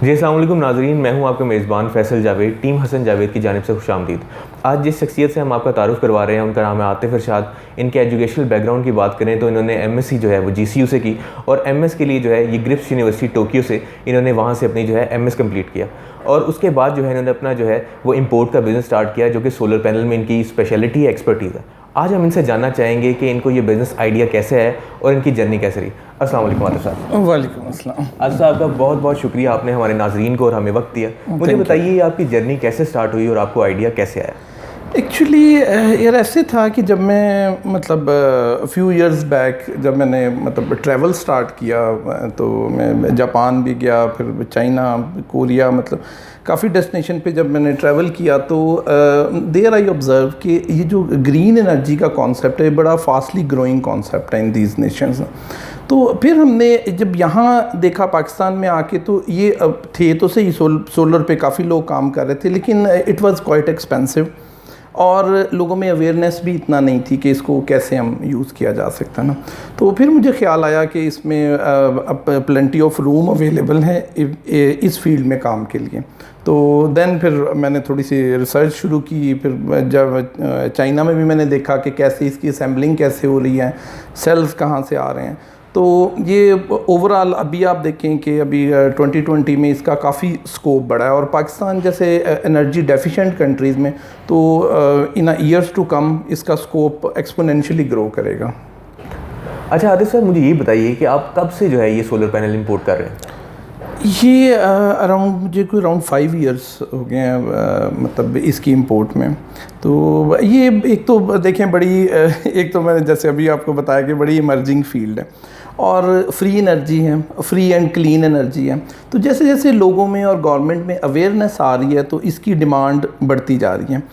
जी अस्सलाम वालेकुम नाज़रीन, मैं हूं आपका मेज़बान फ़ैसल जावेद। टीम हसन जावेद की जानिब से खुशामदीद। आज जिस शख्सियत से हम आपका तारुफ़ करवा रहे हैं उनका नाम है आतिफ़ इरशाद। इनके एजुकेशनल बैकग्राउंड की बात करें तो इन्होंने एमएससी जो है वो जीसीयू से की और एमएस के लिए जो है ये ग्रिफ्स यूनिवर्सिटी टोक्यो से इन्होंने वहाँ से अपनी जो है एमएस कंप्लीट किया और उसके बाद जो है इन्होंने अपना जो है वो इम्पोर्ट का बिज़नेस स्टार्ट किया, जो कि सोलर पैनल में इनकी स्पेशलिटी है, एक्सपर्टीज़ है। आज हम इनसे जानना चाहेंगे कि इनको ये बिज़नेस आइडिया कैसे है और इनकी जर्नी कैसे रही। अस्सलाम वालेकुम आतिफ़ साहब। वालेकुम अस्सलाम। आतिफ़ साहब का बहुत बहुत शुक्रिया, आपने हमारे नाज़रीन को और हमें वक्त दिया। मुझे बताइए आपकी जर्नी कैसे स्टार्ट हुई और आपको आइडिया कैसे आया? एक्चुअली यार ऐसे था कि जब मैं मतलब फ्यू इयर्स बैक जब मैंने मतलब ट्रैवल स्टार्ट किया तो मैं जापान भी गया, फिर चाइना, कोरिया, मतलब काफ़ी डेस्टिनेशन पे जब मैंने ट्रैवल किया तो देयर आई ऑब्ज़र्व कि ये जो ग्रीन एनर्जी का कॉन्सेप्ट है बड़ा फास्टली ग्रोइंग कॉन्सेप्ट है इन दीज नेशंस। तो फिर हमने जब यहाँ देखा पाकिस्तान में आके तो ये अब थे तो सही, सोलर पे काफ़ी लोग काम कर रहे थे, लेकिन इट वाज क्वाइट एक्सपेंसिव और लोगों में अवेयरनेस भी इतना नहीं थी कि इसको कैसे हम यूज़ किया जा सकता ना। तो फिर मुझे ख्याल आया कि इसमें अब प्लेंटी ऑफ रूम अवेलेबल है इस फील्ड में काम के लिए। तो देन फिर मैंने थोड़ी सी रिसर्च शुरू की। फिर जब चाइना में भी मैंने देखा कि कैसे इसकी असेंबलिंग कैसे हो रही है, सेल्स कहाँ से आ रहे हैं। तो ये ओवरऑल अभी आप देखें कि अभी 2020 में इसका काफ़ी स्कोप बढ़ा है और पाकिस्तान जैसे एनर्जी डेफिशिएंट कंट्रीज़ में तो इन ईयर्स टू कम इसका स्कोप एक्सपोनेंशियली ग्रो करेगा। अच्छा आतिफ़ साहब, मुझे ये बताइए कि आप कब से जो है ये सोलर पैनल इंपोर्ट कर रहे हैं? ये अराउंड मुझे कोई अराउंड 5 इयर्स हो गए हैं मतलब इसकी इंपोर्ट में। तो ये एक तो देखें बड़ी एक तो मैंने जैसे अभी आपको बताया कि बड़ी इमर्जिंग फील्ड है और फ्री एनर्जी है, फ्री एंड क्लीन एनर्जी है। तो जैसे जैसे लोगों में और गवर्नमेंट में अवेयरनेस आ रही है तो इसकी डिमांड बढ़ती जा रही है।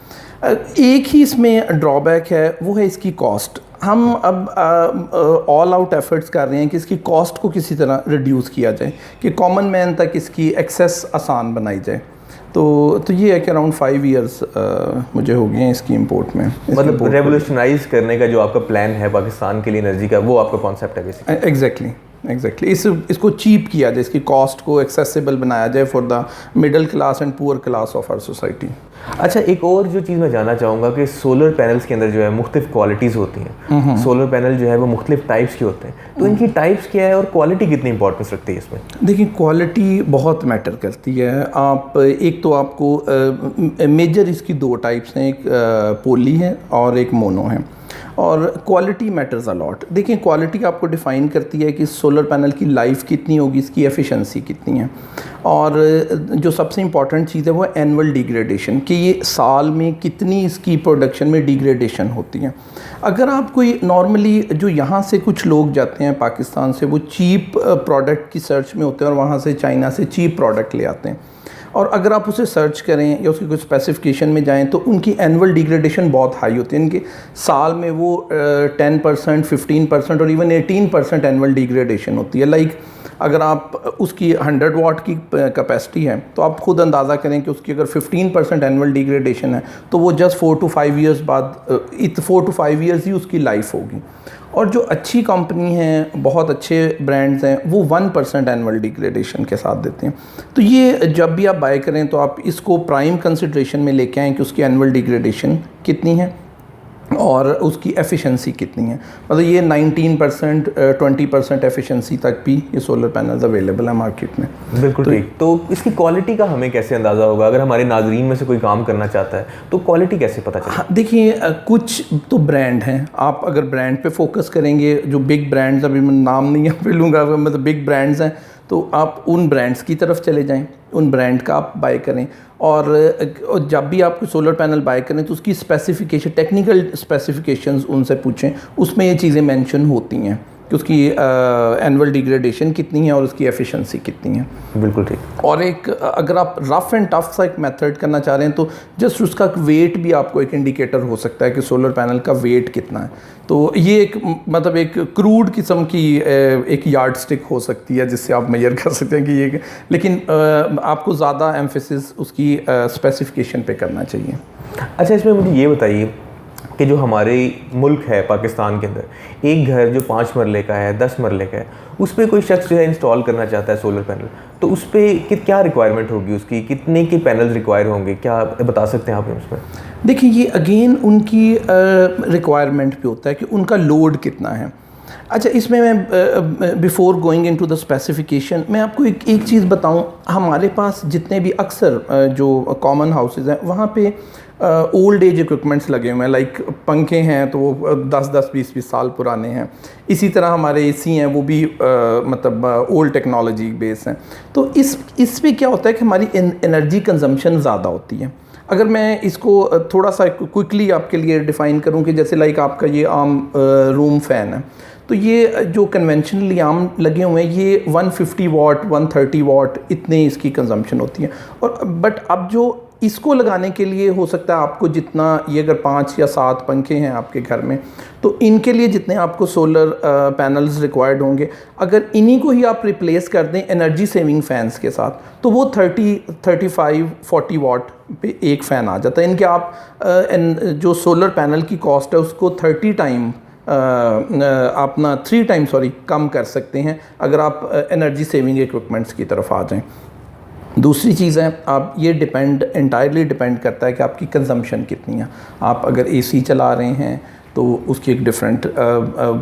एक ही इसमें ड्रॉबैक है, वो है इसकी कॉस्ट। हम अब ऑल आउट एफर्ट्स कर रहे हैं कि इसकी कॉस्ट को किसी तरह रिड्यूस किया जाए कि कॉमन मैन तक इसकी एक्सेस आसान बनाई जाए। तो ये है कि अराउंड 5 इयर्स मुझे हो गए हैं इसकी इंपोर्ट में। मतलब रेवोल्यूशनाइज करने का जो आपका प्लान है पाकिस्तान के लिए एनर्जी का, वो आपका कॉन्सेप्ट है बेसिकली। एग्जैक्टली इसको चीप किया जाए, इसकी कॉस्ट को एक्सेसिबल बनाया जाए for the middle class and poor class of our society. अच्छा, एक और जो चीज़ मैं जानना चाहूँगा कि सोलर पैनल्स के अंदर जो है मुख्तलिफ क्वालिटीज़ होती हैं। सोलर पैनल जो है वो मुख्तलिफ टाइप्स के होते हैं, तो इनकी टाइप्स क्या है और क्वालिटी कितनी इंपॉर्टेंस रखती है इसमें? देखिए, क्वालिटी बहुत मैटर करती है। आप एक तो आपको मेजर इसकी 2 टाइप्स हैं, एक पोली है और एक मोनो है, और क्वालिटी मैटर्स अ लॉट। देखिए, क्वालिटी आपको डिफ़ाइन करती है कि सोलर पैनल की लाइफ कितनी होगी, इसकी एफिशिएंसी कितनी है, और जो सबसे इम्पॉर्टेंट चीज़ है वो है एनुअल डिग्रेडेशन, कि ये साल में कितनी इसकी प्रोडक्शन में डिग्रेडेशन होती है। अगर आप कोई नॉर्मली जो यहाँ से कुछ लोग जाते हैं पाकिस्तान से, वो चीप प्रोडक्ट की सर्च में होते हैं और वहाँ से चाइना से चीप प्रोडक्ट ले आते हैं, और अगर आप उसे सर्च करें या उसकी कुछ स्पेसिफिकेशन में जाएं तो उनकी एनुअल डिग्रेडेशन बहुत हाई होती है। इनके साल में वो 10%, 15% और इवन 18% एनुअल डिग्रेडेशन होती है। लाइक अगर आप उसकी 100 वाट की कैपेसिटी है तो आप खुद अंदाज़ा करें कि उसकी अगर 15% एनुअल डिग्रेडेशन है तो वो जस्ट 4 to 5 ईयर्स बाद 4 to 5 ईयर्स ही उसकी लाइफ होगी। और जो अच्छी कंपनी हैं, बहुत अच्छे ब्रांड्स हैं, वो 1% एनुअल डिग्रेडेशन के साथ देते हैं। तो ये जब भी आप बाय करें तो आप इसको प्राइम कंसिडरेशन में लेके आएँ कि उसकी एनुअल डिग्रेडेशन कितनी है और उसकी एफिशिएंसी कितनी है। मतलब ये 19%, 20% एफिशिएंसी तक भी ये सोलर पैनल्स अवेलेबल है मार्केट में। बिल्कुल ठीक। तो इसकी क्वालिटी का हमें कैसे अंदाज़ा होगा? अगर हमारे नाजरीन में से कोई काम करना चाहता है तो क्वालिटी कैसे पता चले? हाँ, देखिए, कुछ तो ब्रांड हैं। आप अगर ब्रांड पे फोकस करेंगे, जो बिग ब्रांड्स, अभी मैं नाम नहीं यहाँ पे लूँगा, मतलब बिग ब्रांड्स हैं, तो आप उन ब्रांड्स की तरफ चले जाएं, उन ब्रांड का आप बाय करें। और जब भी आप कोई सोलर पैनल बाय करें तो उसकी स्पेसिफिकेशन, टेक्निकल स्पेसिफिकेशंस उनसे पूछें, उसमें ये चीज़ें मेंशन होती हैं कि उसकी एनुअल डिग्रेडेशन कितनी है और उसकी एफिशिएंसी कितनी है। बिल्कुल ठीक। और एक अगर आप रफ़ एंड टफ सा एक मेथड करना चाह रहे हैं तो जस्ट उसका वेट भी आपको एक इंडिकेटर हो सकता है कि सोलर पैनल का वेट कितना है। तो ये एक मतलब एक क्रूड किस्म की एक यार्ड स्टिक हो सकती है जिससे आप मेजर कर सकते हैं कि ये, लेकिन आपको ज़्यादा एम्फेसिस उसकी स्पेसिफिकेशन पे करना चाहिए। अच्छा, इसमें मुझे ये बताइए कि जो हमारे मुल्क है पाकिस्तान के अंदर, एक घर जो 5 मरले का है, 10 मरले का है, उस पर कोई शख्स जो है इंस्टॉल करना चाहता है सोलर पैनल, तो उस पर क्या रिक्वायरमेंट होगी, उसकी कितने के पैनल रिक्वायर होंगे, क्या बता सकते हैं आप उसमें? देखिए, ये अगेन उनकी रिक्वायरमेंट पे होता है कि उनका लोड कितना है। अच्छा, इसमें मैं before going into the specification मैं आपको एक चीज़ बताऊं। हमारे पास जितने भी अक्सर जो कॉमन हाउसेज हैं वहाँ पे ओल्ड एज इक्विपमेंट्स लगे हुए हैं, लाइक पंखे हैं तो वो 10-10 20-20 साल पुराने हैं। इसी तरह हमारे एसी हैं, वो भी मतलब ओल्ड टेक्नोलॉजी बेस हैं। तो इस पे क्या होता है कि हमारी एनर्जी कंजम्पशन ज़्यादा होती है। अगर मैं इसको थोड़ा सा क्विकली आपके लिए डिफ़ाइन करूं कि जैसे लाइक आपका ये आम रूम फ़ैन है, तो ये जो कन्वेंशनली आम लगे हुए हैं ये 150 वाट 130 वाट इतने इसकी कंजम्पशन होती है। और बट अब जो इसको लगाने के लिए हो सकता है आपको जितना, ये अगर 5 या 7 पंखे हैं आपके घर में, तो इनके लिए जितने आपको सोलर पैनल्स रिक्वायर्ड होंगे, अगर इन्हीं को ही आप रिप्लेस कर दें एनर्जी सेविंग फ़ैन्स के साथ, तो वो 35-40 वाट पे एक फ़ैन आ जाता है। इनके आप जो सोलर पैनल की कॉस्ट है उसको 3 टाइम कम कर सकते हैं अगर आप एनर्जी सेविंग इक्विपमेंट्स की तरफ आ जाएं। दूसरी चीज़ है, आप ये इंटायरली डिपेंड करता है कि आपकी कंजम्पशन कितनी है। आप अगर एसी चला रहे हैं तो उसकी एक डिफरेंट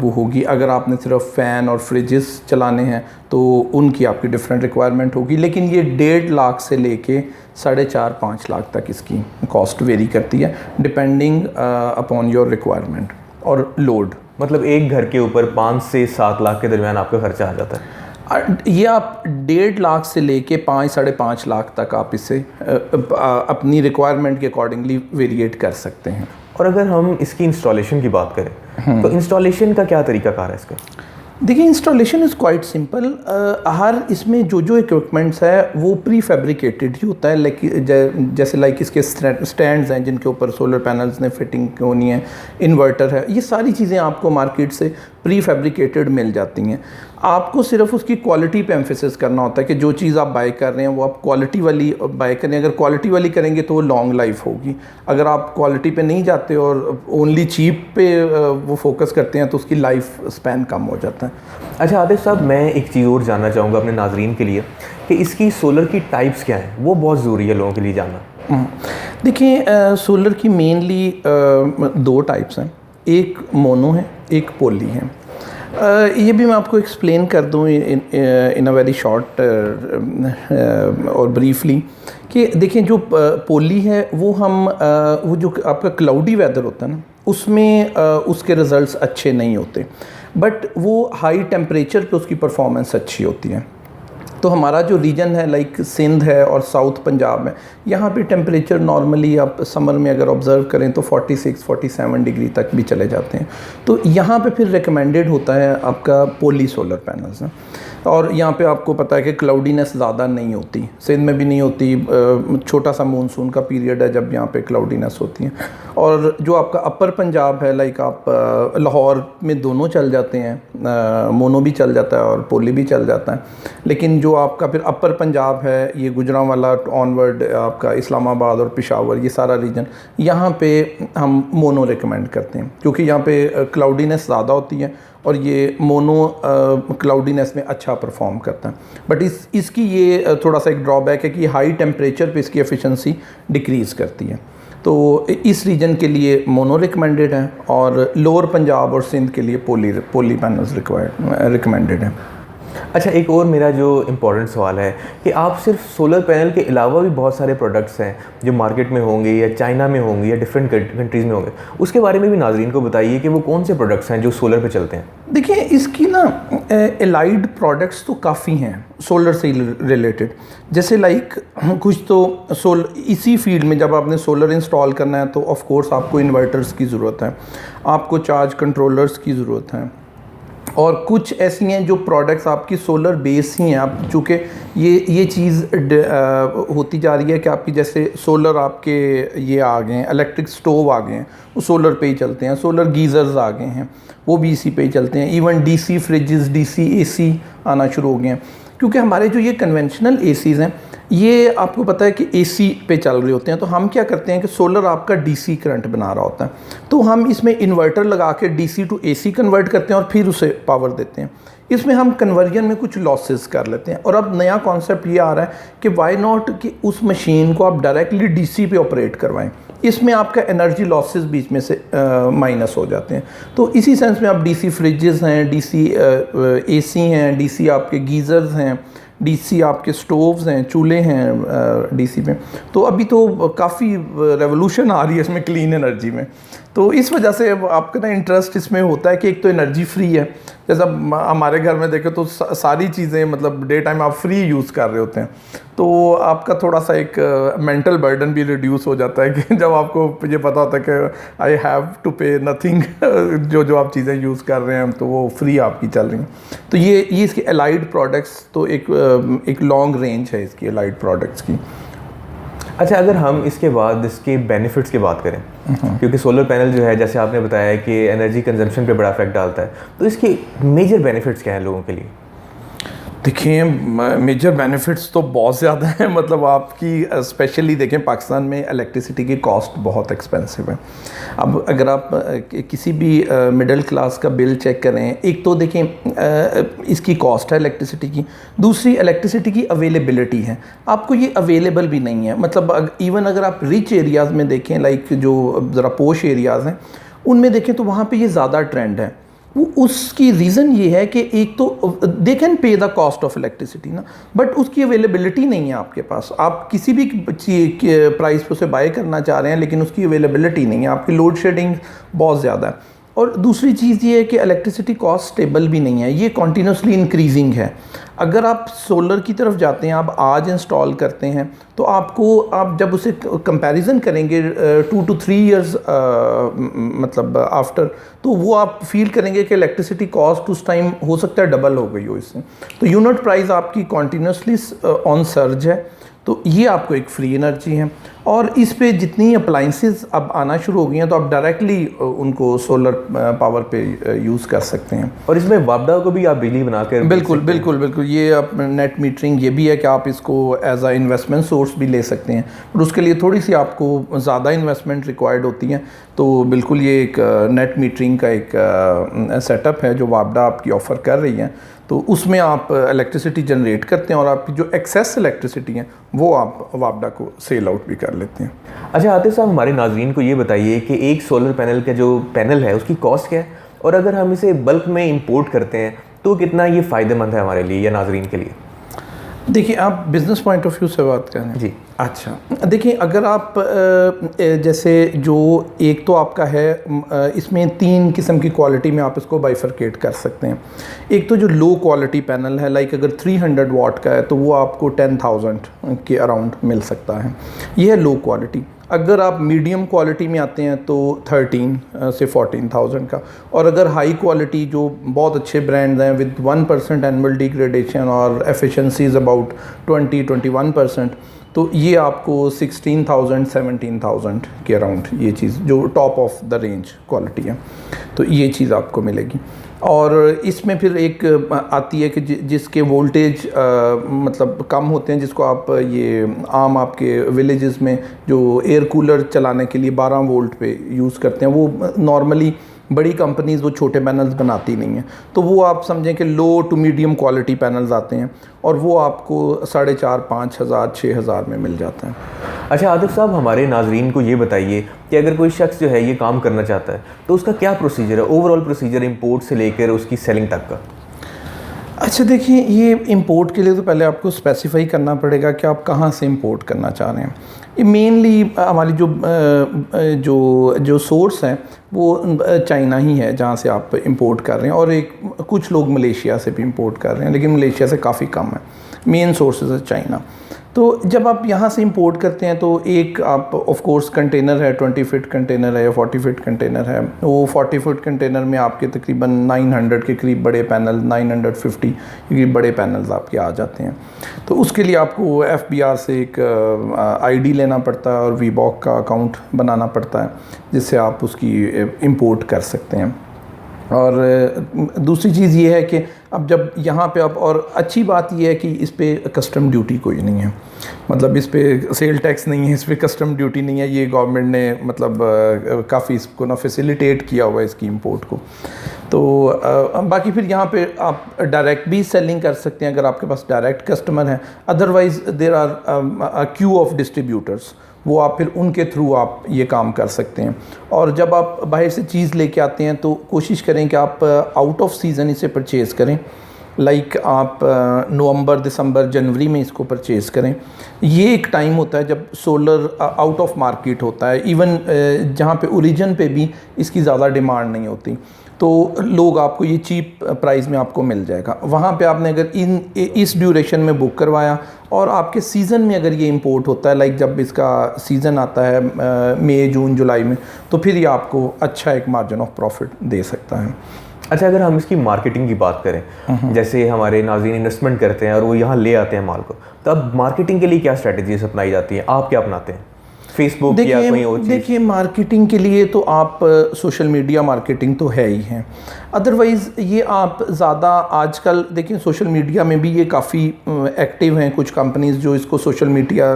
वो होगी। अगर आपने सिर्फ फ़ैन और फ्रिजेस चलाने हैं तो उनकी आपकी डिफरेंट रिक्वायरमेंट होगी। लेकिन ये 1.5 लाख से लेके 4.5-5 लाख तक इसकी कॉस्ट वेरी करती है डिपेंडिंग अपॉन योर रिक्वायरमेंट और लोड। मतलब एक घर के ऊपर 5 से 7 लाख के दरमियान आपका खर्चा आ जाता है। ये आप 1.5 लाख से लेके 5-5.5 लाख तक आप इसे अपनी रिक्वायरमेंट के अकॉर्डिंगली वेरिएट कर सकते हैं। और अगर हम इसकी इंस्टॉलेशन की बात करें तो इंस्टॉलेशन का क्या तरीकाकार है इसका? देखिए, इंस्टॉलेशन इज़ क्वाइट सिंपल। हर इसमें जो इक्विपमेंट्स है वो प्री फैब्रिकेटेड ही होता है। जैसे लाइक इसके स्टैंड्स हैं जिनके ऊपर सोलर पैनल्स ने फिटिंग होनी है, इन्वर्टर है, ये सारी चीज़ें आपको मार्केट से प्री फैब्रिकेटेड मिल जाती हैं। आपको सिर्फ उसकी क्वालिटी पे एम्फेसिस करना होता है कि जो चीज़ आप बाय कर रहे हैं वो आप क्वालिटी वाली बाय करें। अगर क्वालिटी वाली करेंगे तो वो लॉन्ग लाइफ होगी। अगर आप क्वालिटी पे नहीं जाते और ओनली चीप पे वो फोकस करते हैं तो उसकी लाइफ स्पैन कम हो जाता है। अच्छा आतिफ साहब, मैं एक चीज़ और जानना चाहूँगा अपने नाजरीन के लिए कि इसकी सोलर की टाइप्स क्या हैं, वो बहुत ज़रूरी है लोगों के लिए जानना। देखिए, सोलर की मेनली 2 टाइप्स हैं, एक मोनो है, एक पोली है। ये भी मैं आपको एक्सप्लेन कर दूँ इन अ वेरी शॉर्ट और ब्रीफली कि देखिए, जो पोली है वो वो जो आपका क्लाउडी वेदर होता है ना, उसमें उसके रिज़ल्ट्स अच्छे नहीं होते, बट वो हाई टेम्परेचर पे उसकी परफॉर्मेंस अच्छी होती है। तो हमारा जो रीजन है लाइक सिंध है और साउथ पंजाब में, यहाँ पे टेम्परेचर नॉर्मली आप समर में अगर ऑब्ज़र्व करें तो 46-47 डिग्री तक भी चले जाते हैं। तो यहाँ पे फिर रिकमेंडेड होता है आपका पोली सोलर पैनल्स है। और यहाँ पे आपको पता है कि क्लाउडीनेस ज़्यादा नहीं होती, सिंध में भी नहीं होती। छोटा सा मानसून का पीरियड है जब यहाँ पे क्लाउडीनेस होती है। और जो आपका अपर पंजाब है, लाइक आप लाहौर में दोनों चल जाते हैं, मोनो भी चल जाता है और पोली भी चल जाता है। लेकिन जो आपका फिर अपर पंजाब है, ये गुजरांवाला ऑनवर्ड आपका इस्लामाबाद और पेशावर, ये सारा रीजन, यहाँ पे हम मोनो रिकमेंड करते हैं क्योंकि यहाँ पे क्लाउडीनेस ज़्यादा होती है और ये मोनो क्लाउडीनेस में अच्छा परफॉर्म करता है। बट इसकी ये थोड़ा सा एक ड्रॉबैक है कि हाई टेम्परेचर पे इसकी एफिशिएंसी डिक्रीज़ करती है। तो इस रीजन के लिए मोनो रिकमेंडेड है और लोअर पंजाब और सिंध के लिए पोली पैनल्स रिकमेंडेड है। अच्छा, एक और मेरा जो इम्पोर्टेंट सवाल है कि आप सिर्फ सोलर पैनल के अलावा भी बहुत सारे प्रोडक्ट्स हैं जो मार्केट में होंगे या चाइना में होंगे या डिफरेंट कंट्रीज़ में होंगे, उसके बारे में भी नाजरीन को बताइए कि वो कौन से प्रोडक्ट्स हैं जो सोलर पे चलते हैं। देखिए, इसकी ना एलाइड प्रोडक्ट्स तो काफ़ी हैं सोलर से रिलेटेड। जैसे लाइक कुछ तो इसी फील्ड में जब आपने सोलर इंस्टॉल करना है तो ऑफ कोर्स आपको इन्वर्टर्स की ज़रूरत है, आपको चार्ज कंट्रोलर्स की ज़रूरत है, और कुछ ऐसी हैं जो प्रोडक्ट्स आपकी सोलर बेस ही हैं। आप चूँकि ये चीज़ होती जा रही है कि आपकी जैसे सोलर आपके ये आ गए हैं, इलेक्ट्रिक स्टोव आ गए हैं, वो सोलर पे ही चलते हैं, सोलर गीज़र्स आ गए हैं, वो भी इसी पे ही चलते हैं। Even DC freezes, DC AC आना शुरू हो गए हैं क्योंकि हमारे जो ये कन्वेंशनल एसीज़ हैं ये आपको पता है कि एसी पे चल रहे होते हैं, तो हम क्या करते हैं कि सोलर आपका डीसी करंट बना रहा होता है, तो हम इसमें इन्वर्टर लगा के डीसी टू एसी कन्वर्ट करते हैं और फिर उसे पावर देते हैं। इसमें हम कन्वर्जन में कुछ लॉसेस कर लेते हैं। और अब नया कॉन्सेप्ट ये आ रहा है कि वाई नॉट कि उस मशीन को आप डायरेक्टली डीसी पे ऑपरेट करवाएं, इसमें आपका एनर्जी लॉसेस बीच में से माइनस हो जाते हैं। तो इसी सेंस में आप डीसी फ्रिजेस हैं, डीसी एसी हैं, डीसी आपके गीज़र्स हैं, डीसी आपके स्टोव्स हैं, चूल्हे हैं डीसी में। तो अभी तो काफ़ी रेवोल्यूशन आ रही है इसमें क्लीन एनर्जी में। तो इस वजह से आपका ना इंटरेस्ट इसमें होता है कि एक तो एनर्जी फ्री है, जैसा हमारे घर में देखें तो सारी चीज़ें मतलब डे टाइम आप फ्री यूज़ कर रहे होते हैं, तो आपका थोड़ा सा एक मेंटल बर्डन भी रिड्यूस हो जाता है कि जब आपको ये पता होता है कि आई हैव टू पे नथिंग, जो आप चीज़ें यूज़ कर रहे हैं तो वो फ्री आपकी चल रही हैं। तो ये इसके एलाइड प्रोडक्ट्स तो एक लॉन्ग रेंज है इसकी एलाइड प्रोडक्ट्स की। अच्छा, अगर हम इसके बाद इसके बेनिफिट्स की बात करें, क्योंकि सोलर पैनल जो है जैसे आपने बताया कि एनर्जी कंजम्पशन पे बड़ा इफेक्ट डालता है, तो इसके मेजर बेनिफिट्स क्या हैं लोगों के लिए? देखिए, मेजर बेनिफिट्स तो बहुत ज़्यादा हैं। मतलब आपकी स्पेशली देखें पाकिस्तान में इलेक्ट्रिसिटी की कॉस्ट बहुत एक्सपेंसिव है। अब अगर आप किसी भी मिडिल क्लास का बिल चेक करें, एक तो देखें इसकी कॉस्ट है इलेक्ट्रिसिटी की, दूसरी इलेक्ट्रिसिटी की अवेलेबिलिटी है, आपको ये अवेलेबल भी नहीं है। मतलब इवन अगर आप रिच एरियाज़ में देखें, लाइक जो ज़रा पोश एरियाज़ हैं उनमें देखें तो वहाँ पे ये ज़्यादा ट्रेंड है। वो उसकी रीज़न ये है कि एक तो they can pay the cost of electricity ना, बट उसकी अवेलेबिलिटी नहीं है आपके पास। आप किसी भी प्राइस पे उसे बाय करना चाह रहे हैं लेकिन उसकी अवेलेबिलिटी नहीं है, आपकी लोड शेडिंग बहुत ज़्यादा है। और दूसरी चीज़ ये है कि इलेक्ट्रिसिटी कॉस्ट स्टेबल भी नहीं है, ये कॉन्टीन्यूसली इंक्रीजिंग है। अगर आप सोलर की तरफ जाते हैं, आप आज इंस्टॉल करते हैं, तो आप जब उसे कंपैरिजन करेंगे 2 to 3 ईयर्स मतलब आफ्टर, तो वो आप फील करेंगे कि इलेक्ट्रिसिटी कॉस्ट उस टाइम हो सकता है डबल हो गई हो इससे। तो यूनिट प्राइस आपकी कॉन्टीन्यूसली ऑन सर्ज है, तो ये आपको एक फ्री एनर्जी है। और इस पे जितनी अप्लाइंसेस अब आना शुरू हो गई हैं तो आप डायरेक्टली उनको सोलर पावर पे यूज़ कर सकते हैं। और इसमें वापडा को भी आप बिजली बनाकर बिल्कुल ये आप नेट मीटरिंग ये भी है कि आप इसको एज आ इन्वेस्टमेंट सोर्स भी ले सकते हैं, पर उसके लिए थोड़ी सी आपको ज़्यादा इन्वेस्टमेंट रिक्वायर्ड होती है। तो बिल्कुल ये एक नेट मीटरिंग का एक सेटअप है जो वापडा आपकी ऑफ़र कर रही है। तो उसमें आप इलेक्ट्रिसिटी जनरेट करते हैं और आपकी जो एक्सेस इलेक्ट्रिसिटी है वो आप वापडा को सेल आउट भी कर लेते हैं। अच्छा आतिफ साहब, हमारे नाज़रीन को ये बताइए कि एक सोलर पैनल का जो पैनल है उसकी कॉस्ट क्या है, और अगर हम इसे बल्क में इंपोर्ट करते हैं तो कितना ये फ़ायदेमंद है हमारे लिए या नाज़रीन के लिए? देखिए, आप बिज़नेस पॉइंट ऑफ व्यू से बात कर रहे हैं जी। अच्छा, देखिए अगर आप जैसे जो एक तो आपका है इसमें 3 किस्म की क्वालिटी में आप इसको बाइफरकेट कर सकते हैं। एक तो जो लो क्वालिटी पैनल है, लाइक अगर 300 वाट का है तो वो आपको 10,000 के अराउंड मिल सकता है, ये है लो क्वालिटी। अगर आप मीडियम क्वालिटी में आते हैं तो 13 से 14,000 का, और अगर हाई क्वालिटी जो बहुत अच्छे ब्रांड्स हैं विद 1% एनुअल डिग्रेडेशन और एफिशिएंसीज अबाउट 20-21%, तो ये आपको 16,000-17,000 के अराउंड ये चीज़ जो top of the range quality है, तो ये चीज़ आपको मिलेगी। और इसमें फिर एक आती है कि जिसके वोल्टेज मतलब कम होते हैं, जिसको आप ये आम आपके विलेजेस में जो एयर कूलर चलाने के लिए 12 वोल्ट पे यूज़ करते हैं, वो नॉर्मली बड़ी कंपनीज़ वो छोटे पैनल्स बनाती नहीं हैं, तो वो आप समझें कि लो टू मीडियम क्वालिटी पैनल्स आते हैं और वो आपको 4,500, 5,000, 6,000 में मिल जाता है। अच्छा आतिफ साहब, हमारे नाजरीन को ये बताइए कि अगर कोई शख्स जो है ये काम करना चाहता है तो उसका क्या प्रोसीजर है, ओवरऑल प्रोसीजर इंपोर्ट से लेकर उसकी सेलिंग तक का? अच्छा देखिए, ये इंपोर्ट के लिए तो पहले आपको स्पेसिफाई करना पड़ेगा कि आप कहाँ से इंपोर्ट करना चाह रहे हैं। ये मेनली हमारी जो सोर्स है वो चाइना ही है जहाँ से आप इंपोर्ट कर रहे हैं, और कुछ लोग मलेशिया से भी इंपोर्ट कर रहे हैं, लेकिन मलेशिया से काफ़ी कम है। मेन सोर्सेज है चाइना। तो जब आप यहाँ से इंपोर्ट करते हैं तो एक आप ऑफ कोर्स कंटेनर है, 20 फीट कंटेनर है या 40 फीट कंटेनर है, वो 40 फीट कंटेनर में आपके तकरीबन 900 के करीब बड़े पैनल, 950 के करीब बड़े पैनल्स आपके आ जाते हैं। तो उसके लिए आपको FBR से एक ID लेना पड़ता है और VBOC का अकाउंट बनाना पड़ता है, जिससे आप उसकी इंपोर्ट कर सकते हैं। और दूसरी चीज़ ये है कि अब जब यहाँ पे आप, और अच्छी बात ये है कि इस पे कस्टम ड्यूटी कोई नहीं है, मतलब इस पे सेल टैक्स नहीं है, इस पे कस्टम ड्यूटी नहीं है। ये गवर्नमेंट ने मतलब काफ़ी इसको ना फैसिलिटेट किया हुआ है इसकी इंपोर्ट को। तो बाकी फिर यहाँ पे आप डायरेक्ट भी सेलिंग कर सकते हैं अगर आपके पास डायरेक्ट कस्टमर हैं। Otherwise there are queue of distributors, वो आप फिर उनके थ्रू आप ये काम कर सकते हैं। और जब आप बाहर से चीज़ लेके आते हैं तो कोशिश करें कि आप आउट ऑफ सीज़न इसे परचेज़ करें। लाइक आप नवंबर, दिसंबर, जनवरी में इसको परचेज़ करें। ये एक टाइम होता है जब सोलर आउट ऑफ मार्केट होता है, इवन जहाँ पे ओरिजिन पे भी इसकी ज़्यादा डिमांड नहीं होती, तो लोग आपको ये चीप प्राइस में आपको मिल जाएगा। वहाँ पे आपने अगर इस ड्यूरेशन में बुक करवाया और आपके सीज़न में अगर ये इंपोर्ट होता है, लाइक जब इसका सीज़न आता है मई, जून, जुलाई में, तो फिर ये आपको अच्छा एक मार्जिन ऑफ प्रॉफिट दे सकता है। अच्छा, अगर हम इसकी मार्केटिंग की बात करें, जैसे हमारे नाज़रीन इन्वेस्टमेंट करते हैं और वो यहाँ ले आते हैं माल को, तो अब मार्केटिंग के लिए क्या स्ट्रेटजीज अपनाई जाती हैं, आप क्या अपनाते हैं? फेसबुक या कोई और चीज़? देखिए, मार्केटिंग के लिए तो आप सोशल मीडिया मार्केटिंग तो है ही है। अदरवाइज़ ये आप ज़्यादा आजकल देखिए सोशल मीडिया में भी ये काफ़ी एक्टिव हैं कुछ कंपनीज़ जो इसको सोशल मीडिया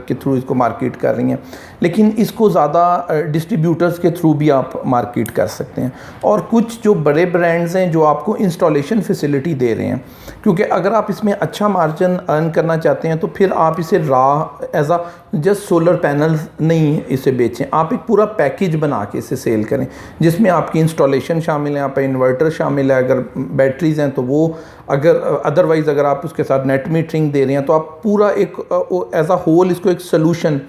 के थ्रू इसको मार्केट कर रही हैं, लेकिन इसको ज़्यादा डिस्ट्रीब्यूटर्स के थ्रू भी आप मार्केट कर सकते हैं। और कुछ जो बड़े ब्रांड्स हैं जो आपको इंस्टॉलेशन फैसिलिटी दे रहे हैं, क्योंकि अगर आप इसमें अच्छा मार्जिन अर्न करना चाहते हैं तो फिर आप इसे as a just solar panel नहीं इसे बेचें, आप एक पूरा पैकेज बना के इसे सेल करें जिसमें आपकी इंस्टॉलेशन शामिल है, आप इन्वर्टर शामिल है, अगर बैटरीज हैं तो वो, अगर अदरवाइज़ अगर आप उसके साथ नेट मीटरिंग दे रहे हैं तो आप पूरा एक एज अ होल इसको एक सोल्यूशन,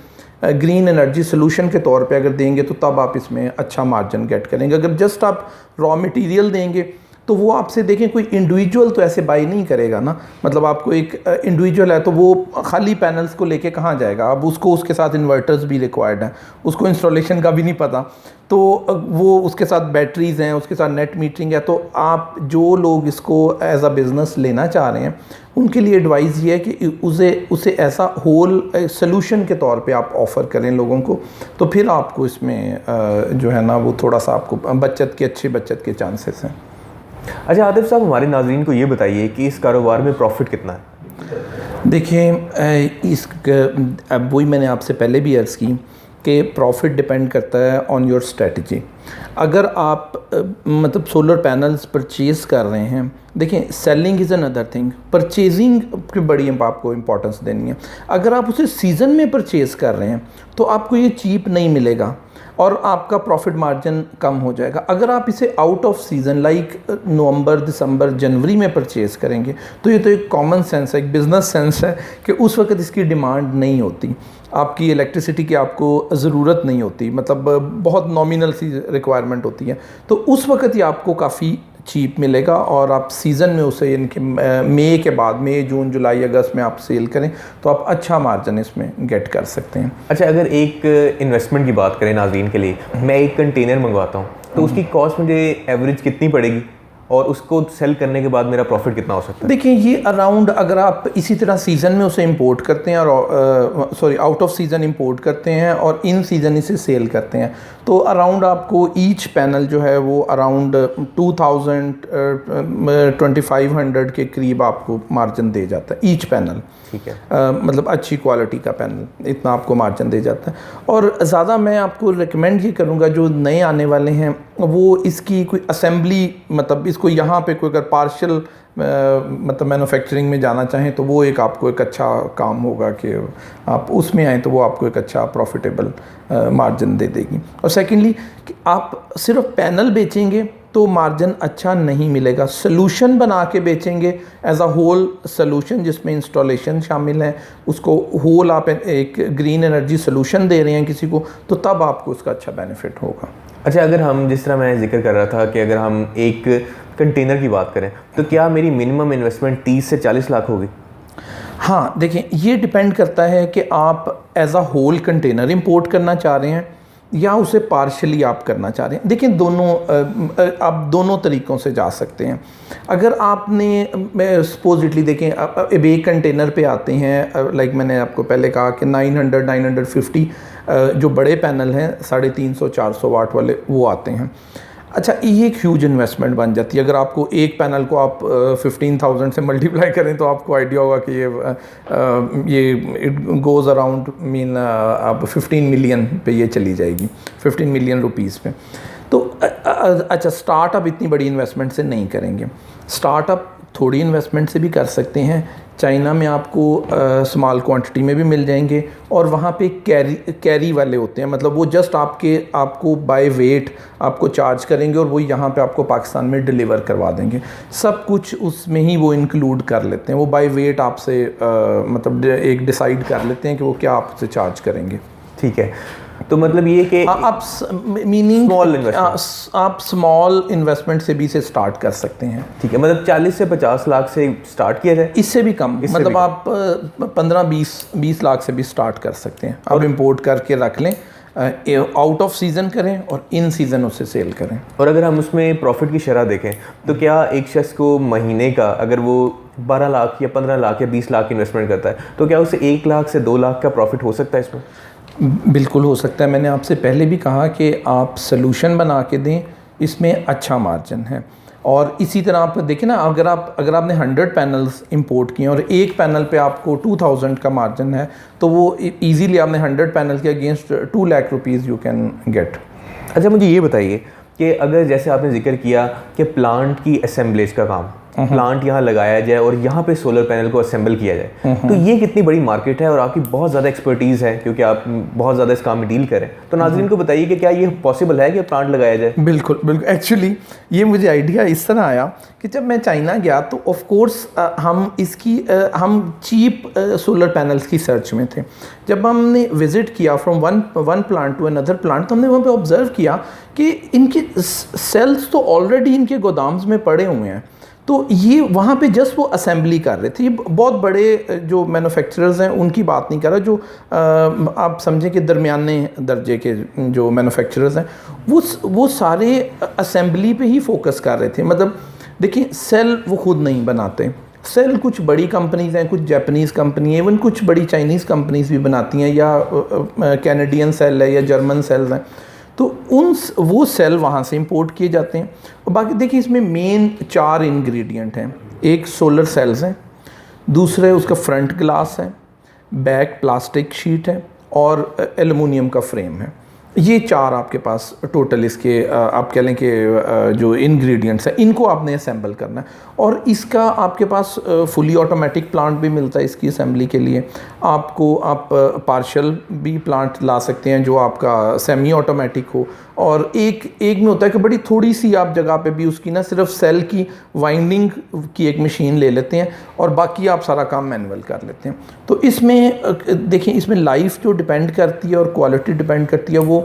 ग्रीन एनर्जी सोल्यूशन के तौर पे अगर देंगे तो तब आप इसमें अच्छा मार्जिन गेट करेंगे। अगर जस्ट आप रॉ मटेरियल देंगे तो वो आपसे देखें कोई इंडिविजुअल तो ऐसे बाई नहीं करेगा ना, मतलब आपको एक इंडिविजुअल है तो वो खाली पैनल्स को लेके कहाँ जाएगा, अब उसको उसके साथ इन्वर्टर्स भी रिक्वायर्ड हैं, उसको इंस्टॉलेशन का भी नहीं पता, तो वो उसके साथ बैटरीज़ हैं, उसके साथ नेट मीटरिंग है। तो आप जो लोग इसको एज अ बिज़नेस लेना चाह रहे हैं उनके लिए एडवाइस ये है कि उसे ऐसा होल सोल्यूशन के तौर पे आप ऑफ़र करें लोगों को, तो फिर आपको इसमें जो है ना वो थोड़ा सा आपको अच्छी बचत के चांसेस हैं। अच्छा आतिफ साहब, हमारे नाज़रीन को ये बताइए कि इस कारोबार में प्रॉफिट कितना है? देखिए, अब वही मैंने आपसे पहले भी अर्ज़ की कि प्रॉफिट डिपेंड करता है ऑन योर स्ट्रेटजी। अगर आप मतलब सोलर पैनल्स परचेज़ कर रहे हैं, देखें selling is another thing, purchasing की बड़ी आपको इम्पोर्टेंस देनी है। अगर आप उसे सीज़न में परचेज़ कर रहे हैं तो आपको ये चीप नहीं मिलेगा और आपका प्रॉफिट मार्जिन कम हो जाएगा। अगर आप इसे आउट ऑफ सीज़न लाइक नवंबर, दिसंबर, जनवरी में परचेज़ करेंगे तो ये तो एक कॉमन सेंस है, एक बिज़नेस सेंस है कि उस वक्त इसकी डिमांड नहीं होती, आपकी इलेक्ट्रिसिटी की आपको ज़रूरत नहीं होती, मतलब बहुत नॉमिनल सी रिक्वायरमेंट होती है, तो उस वक्त ये आपको काफ़ी चीप मिलेगा। और आप सीज़न में उसे इनके मई के बाद, मई, जून, जुलाई, अगस्त में आप सेल करें तो आप अच्छा मार्जिन इसमें गेट कर सकते हैं। अच्छा, अगर एक इन्वेस्टमेंट की बात करें नाज़रीन के लिए, मैं एक कंटेनर मंगवाता हूँ तो उसकी कॉस्ट मुझे एवरेज कितनी पड़ेगी और उसको सेल करने के बाद मेरा प्रॉफिट कितना हो सकता है? देखिए, ये अराउंड अगर आप इसी तरह सीज़न में उसे इंपोर्ट करते हैं और आउट ऑफ सीज़न इंपोर्ट करते हैं और इन सीज़न इसे सेल करते हैं तो अराउंड आपको ईच पैनल जो है वो अराउंड 2500 के करीब आपको मार्जिन दे जाता है ईच पैनल। ठीक है, मतलब अच्छी क्वालिटी का पैनल इतना आपको मार्जिन दे जाता है। और ज़्यादा मैं आपको रिकमेंड ये करूँगा जो नए आने वाले हैं वो इसकी कोई असेंबली, मतलब इसको यहाँ पे कोई अगर पार्शियल मतलब मैन्युफैक्चरिंग में जाना चाहें तो वो एक आपको एक अच्छा काम होगा कि आप उसमें आएँ तो वो आपको एक अच्छा प्रॉफिटेबल मार्जिन दे देगी। और सेकेंडली कि आप सिर्फ पैनल बेचेंगे तो मार्जिन अच्छा नहीं मिलेगा, सोल्यूशन बना के बेचेंगे एज अ होल सोल्यूशन जिसमें इंस्टॉलेशन शामिल है, उसको होल आप एक ग्रीन एनर्जी सोल्यूशन दे रहे हैं किसी को, तो तब आपको उसका अच्छा बेनिफिट होगा। अच्छा, अगर हम जिस तरह मैं जिक्र कर रहा था कि अगर हम एक कंटेनर की बात करें तो क्या मेरी मिनिमम इन्वेस्टमेंट 30 से 40 लाख होगी? हाँ, देखें, ये डिपेंड करता है कि आप as a whole container import करना चाह रहे हैं या उसे पार्शली आप करना चाह रहे हैं। देखिए, आप दोनों तरीक़ों से जा सकते हैं। अगर आपने सपोजिटली देखें अब एक कंटेनर पे आते हैं, लाइक मैंने आपको पहले कहा कि 950 जो बड़े पैनल हैं 350-400 वाट वाले वो आते हैं। अच्छा, ये एक ह्यूज इन्वेस्टमेंट बन जाती है। अगर आपको एक पैनल को आप 15,000 से मल्टीप्लाई करें तो आपको आइडिया होगा कि ये इट गोज़ अराउंड मीन आप 15 मिलियन पे ये चली जाएगी, 15 मिलियन रुपीज़ पे। तो अच्छा, स्टार्टअप इतनी बड़ी इन्वेस्टमेंट से नहीं करेंगे, स्टार्टअप थोड़ी इन्वेस्टमेंट से भी कर सकते हैं। चाइना में आपको स्मॉल क्वांटिटी में भी मिल जाएंगे और वहाँ पे कैरी वाले होते हैं, मतलब वो जस्ट आपको बाय वेट आपको चार्ज करेंगे और वो यहाँ पे आपको पाकिस्तान में डिलीवर करवा देंगे। सब कुछ उसमें ही वो इंक्लूड कर लेते हैं, वो बाय वेट आपसे मतलब एक डिसाइड कर लेते हैं कि वो क्या आपसे चार्ज करेंगे। ठीक है, तो मतलब ये कि आप मीनिंग स्मॉल इन्वेस्टमेंट, आप स्मॉल इन्वेस्टमेंट से भी से स्टार्ट कर सकते हैं। ठीक है, मतलब 40 से 50 लाख से स्टार्ट किया जाए, इससे भी कम, मतलब आप 15-20 लाख से भी स्टार्ट कर सकते हैं। आप इंपोर्ट करके रख लें, आउट ऑफ सीज़न करें और इन सीज़न उसे सेल करें। और अगर हम उसमें प्रॉफिट की शरह देखें तो क्या एक शख्स को महीने का अगर वो 12 लाख या 15 लाख या 20 लाख इन्वेस्टमेंट करता है तो क्या उसे 1 लाख से 2 लाख का प्रॉफिट हो सकता है इसमें? बिल्कुल हो सकता है। मैंने आपसे पहले भी कहा कि आप सलूशन बना के दें, इसमें अच्छा मार्जिन है। और इसी तरह आप देखें ना, अगर आपने 100 पैनल्स इंपोर्ट किए और एक पैनल पे आपको 2000 का मार्जिन है तो वो इजीली आपने 100 पैनल के against 2 lakh rupees you can get. अच्छा, मुझे ये बताइए कि अगर जैसे आपने जिक्र किया कि प्लांट की असेंबलेज का काम, प्लांट यहाँ लगाया जाए और यहाँ पे सोलर पैनल को असेंबल किया जाए, तो ये कितनी बड़ी मार्केट है और आपकी बहुत ज़्यादा एक्सपर्टीज़ है क्योंकि आप बहुत ज़्यादा इस काम में डील करें, तो नाज़रीन को बताइए कि क्या ये पॉसिबल है कि प्लांट लगाया जाए? बिल्कुल बिल्कुल। एक्चुअली ये मुझे आइडिया इस तरह आया कि जब मैं चाइना गया तो ऑफ कोर्स हम चीप सोलर पैनल्स की सर्च में थे। जब हमने विज़िट किया from one plant to another plant तो हमने वहाँ पे ऑब्ज़र्व किया कि इनके सेल्स तो ऑलरेडी इनके गोदाम्स में पड़े हुए हैं, तो ये वहाँ पे जस्ट वो असेंबली कर रहे थे। ये बहुत बड़े जो मैन्युफैक्चरर्स हैं उनकी बात नहीं कर रहा, जो आप समझें कि दरमियाने दर्जे के जो मैन्युफैक्चरर्स हैं वो सारे असेंबली पे ही फोकस कर रहे थे। मतलब देखिए, सेल वो खुद नहीं बनाते, सेल कुछ बड़ी कंपनीज़ हैं, कुछ जापानीज़ कंपनी है, इवन कुछ बड़ी चाइनीज़ कंपनीज़ भी बनाती हैं, या कैनेडियन सेल है या जर्मन सेल्स हैं, तो वो सेल वहाँ से इंपोर्ट किए जाते हैं। और बाकी देखिए, इसमें मेन 4 इंग्रेडिएंट हैं। एक सोलर सेल्स हैं, दूसरे उसका फ्रंट ग्लास है, बैक प्लास्टिक शीट है और एलुमिनियम का फ्रेम है। ये 4 आपके पास टोटल इसके आप कह लें कि जो इंग्रेडिएंट्स हैं, इनको आपने असेंबल करना है। और इसका आपके पास फुली ऑटोमेटिक प्लांट भी मिलता है इसकी असेंबली के लिए। आप पार्शियल भी प्लांट ला सकते हैं जो आपका सेमी ऑटोमेटिक हो, और एक में होता है कि बड़ी थोड़ी सी आप जगह पे भी उसकी ना सिर्फ सेल की वाइंडिंग की एक मशीन ले लेते हैं और बाकी आप सारा काम मैनुअल कर लेते हैं। तो इसमें देखिए, इसमें लाइफ जो डिपेंड करती है और क्वालिटी डिपेंड करती है, वो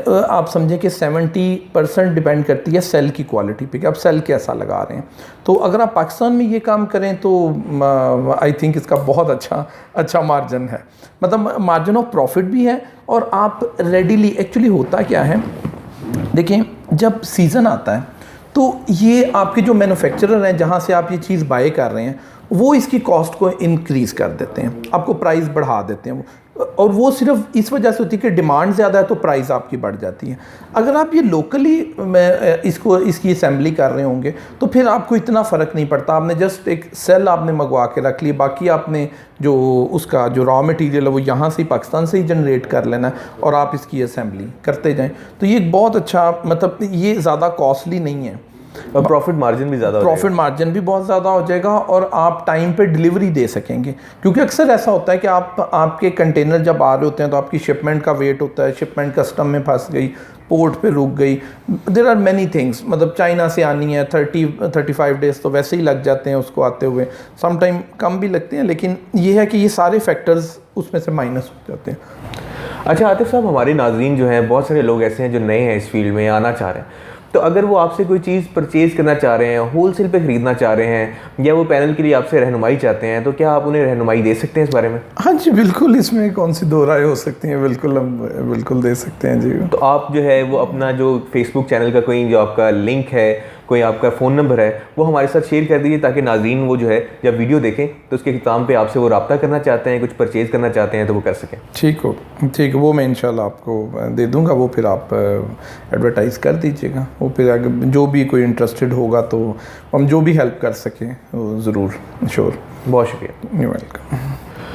आप समझें कि 70% डिपेंड करती है सेल की क्वालिटी पे कि आप सेल कैसा लगा रहे हैं। तो अगर आप पाकिस्तान में ये काम करें तो आई थिंक इसका बहुत अच्छा मार्जिन है, मतलब मार्जिन ऑफ प्रॉफिट भी है। और आप रेडीली, एक्चुअली होता क्या है, देखिए जब सीज़न आता है तो ये आपके जो मैन्युफैक्चरर हैं जहाँ से आप ये चीज़ बाय कर रहे हैं, वो इसकी कॉस्ट को इंक्रीज़ कर देते हैं, आपको प्राइस बढ़ा देते हैं। और वो सिर्फ इस वजह से होती है कि डिमांड ज़्यादा है तो प्राइस आपकी बढ़ जाती है। अगर आप ये लोकली इसकी असेंबली कर रहे होंगे तो फिर आपको इतना फ़र्क नहीं पड़ता। आपने जस्ट एक सेल आपने मंगवा के रख ली, बाकी आपने जो उसका जो रॉ मटेरियल है वो यहाँ से ही पाकिस्तान से ही जनरेट कर लेना है और आप इसकी असेंबली करते जाएँ। तो ये बहुत अच्छा, मतलब ये ज़्यादा कॉस्टली नहीं है और प्रॉफिट मार्जिन भी ज़्यादा, प्रॉफिट मार्जिन भी बहुत ज़्यादा हो जाएगा और आप टाइम पे डिलीवरी दे सकेंगे। क्योंकि अक्सर ऐसा होता है कि आपके कंटेनर जब आ रहे होते हैं तो आपकी शिपमेंट का वेट होता है, शिपमेंट कस्टम में फंस गई, पोर्ट पे रुक गई, देयर आर मैनी थिंग्स। मतलब चाइना से आनी है, 30-35 डेज़ तो वैसे ही लग जाते हैं उसको आते हुए, सम टाइम कम भी लगते हैं, लेकिन ये है कि ये सारे फैक्टर्स उसमें से माइनस हो जाते हैं। अच्छा आतिफ साहब, हमारे नाजरीन जो हैं, बहुत सारे लोग ऐसे हैं जो नए हैं इस फील्ड में, आना चाह रहे हैं, तो अगर वो आपसे कोई चीज़ परचेज़ करना चाह रहे हैं, होलसेल पे ख़रीदना चाह रहे हैं, या वो पैनल के लिए आपसे रहनुमाई चाहते हैं, तो क्या आप उन्हें रहनुमाई दे सकते हैं इस बारे में? हाँ जी बिल्कुल, इसमें कौन सी दो राय हो सकती हैं, बिल्कुल हम बिल्कुल दे सकते हैं जी। तो आप जो है वो अपना जो फेसबुक चैनल का कोई जो आपका लिंक है कोई आपका फ़ोन नंबर है, वो हमारे साथ शेयर कर दीजिए ताकि नाज़रीन वो जो है जब वीडियो देखें तो उसके इख्तिताम पे आपसे वो रब्ता करना चाहते हैं, कुछ परचेज़ करना चाहते हैं तो वो कर सकें। ठीक है, वो मैं इंशाल्लाह आपको दे दूंगा, वो फिर आप एडवर्टाइज़ कर दीजिएगा। वो फिर अगर जो भी कोई इंटरेस्टेड होगा तो हम जो भी हेल्प कर सकें वो ज़रूर, श्योर। बहुत शुक्रिया। You welcome.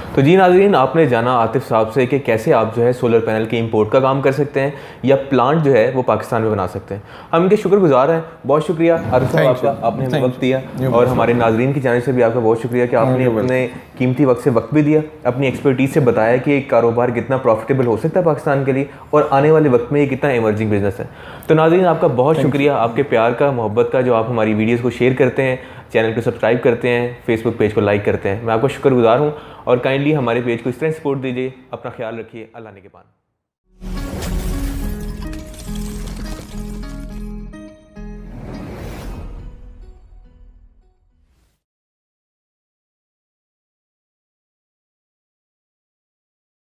तो जी नाज़रीन, आपने जाना आतिफ साहब से कि कैसे आप जो है सोलर पैनल के इंपोर्ट का काम कर सकते हैं या प्लांट जो है वो पाकिस्तान में बना सकते हैं। हम इनके शुक्रगुजार हैं। बहुत शुक्रिया आतिफ साहब आपका, आपने हमें वक्त दिया, और हमारे नाज़रीन की जानिब से भी आपका बहुत शुक्रिया कि आपने अपने कीमती वक्त से वक्त भी दिया, अपनी एक्सपर्टीज़ से बताया कि एक कारोबार कितना प्रॉफिटेबल हो सकता है पाकिस्तान के लिए और आने वाले वक्त में ये कितना एमर्जिंग बिजनेस है। तो नाज़रीन, आपका बहुत शुक्रिया, आपके प्यार का, मोहब्बत का, जो आप हमारी वीडियोज़ को शेयर करते हैं, चैनल को सब्सक्राइब करते हैं, फेसबुक पेज को लाइक करते हैं। मैं आपका शुक्रगुजार हूँ और काइंडली हमारे पेज को इस तरह सपोर्ट दीजिए। अपना ख्याल रखिए। अल्लाह ने के पान।